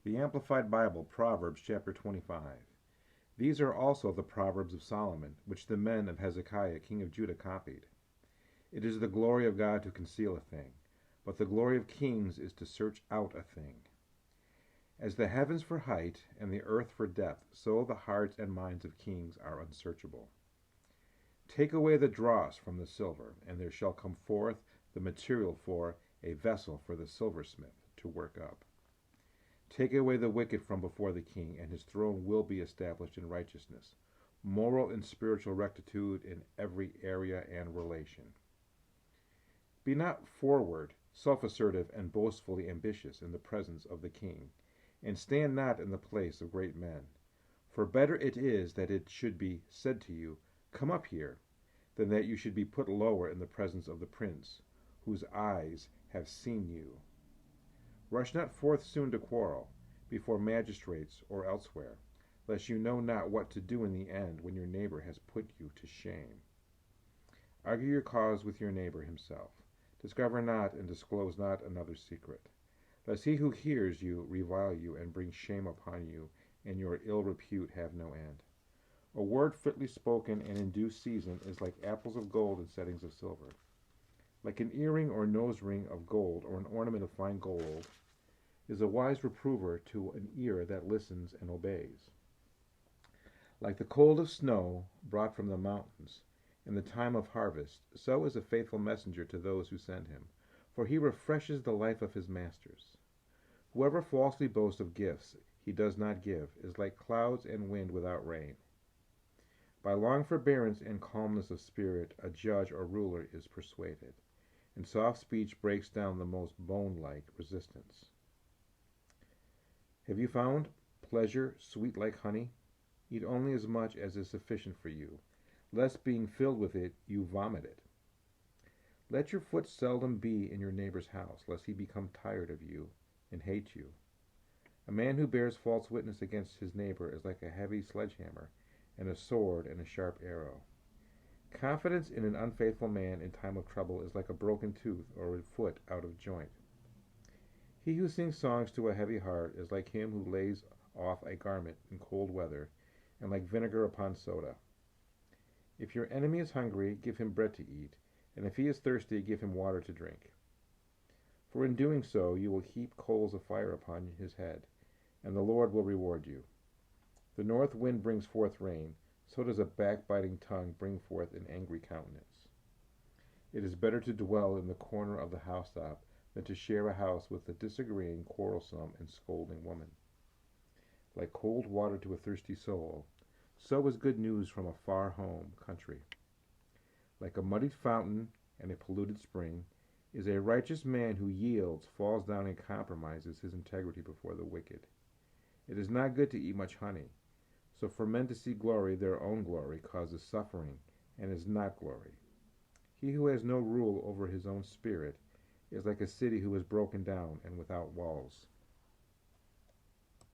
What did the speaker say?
The Amplified Bible, Proverbs chapter 25. These are also the Proverbs of Solomon, which the men of Hezekiah, king of Judah, copied. It is the glory of God to conceal a thing, but the glory of kings is to search out a thing. As the heavens for height and the earth for depth, so the hearts and minds of kings are unsearchable. Take away the dross from the silver, and there shall come forth the material for a vessel for the silversmith to work up. Take away the wicked from before the king, and his throne will be established in righteousness, moral and spiritual rectitude in every area and relation. Be not forward, self-assertive, and boastfully ambitious in the presence of the king, and stand not in the place of great men. For better it is that it should be said to you, Come up here, than that you should be put lower in the presence of the prince, whose eyes have seen you. Rush not forth soon to quarrel, before magistrates or elsewhere, lest you know not what to do in the end when your neighbor has put you to shame. Argue your cause with your neighbor himself. Discover not and disclose not another's secret, lest he who hears you revile you and bring shame upon you, and your ill repute have no end. A word fitly spoken and in due season is like apples of gold in settings of silver. Like an earring or nose ring of gold or an ornament of fine gold is a wise reprover to an ear that listens and obeys. Like the cold of snow brought from the mountains in the time of harvest, so is a faithful messenger to those who send him, for he refreshes the life of his masters. Whoever falsely boasts of gifts he does not give is like clouds and wind without rain. By long forbearance and calmness of spirit a judge or ruler is persuaded, and soft speech breaks down the most bone-like resistance. Have you found pleasure sweet like honey? Eat only as much as is sufficient for you, lest being filled with it you vomit it. Let your foot seldom be in your neighbor's house, lest he become tired of you and hate you. A man who bears false witness against his neighbor is like a heavy sledgehammer, and a sword and a sharp arrow. Confidence in an unfaithful man in time of trouble is like a broken tooth or a foot out of joint. He who sings songs to a heavy heart is like him who lays off a garment in cold weather, and like vinegar upon soda. If your enemy is hungry, give him bread to eat, and if he is thirsty, give him water to drink. For in doing so you will heap coals of fire upon his head, and the Lord will reward you. The north wind brings forth rain, so does a backbiting tongue bring forth an angry countenance. It is better to dwell in the corner of the housetop than to share a house with a disagreeing, quarrelsome, and scolding woman. Like cold water to a thirsty soul, so is good news from a far home country. Like a muddied fountain and a polluted spring is a righteous man who yields, falls down, and compromises his integrity before the wicked. It is not good to eat much honey, so for men to see glory, their own glory, causes suffering, and is not glory. He who has no rule over his own spirit is like a city who is broken down and without walls.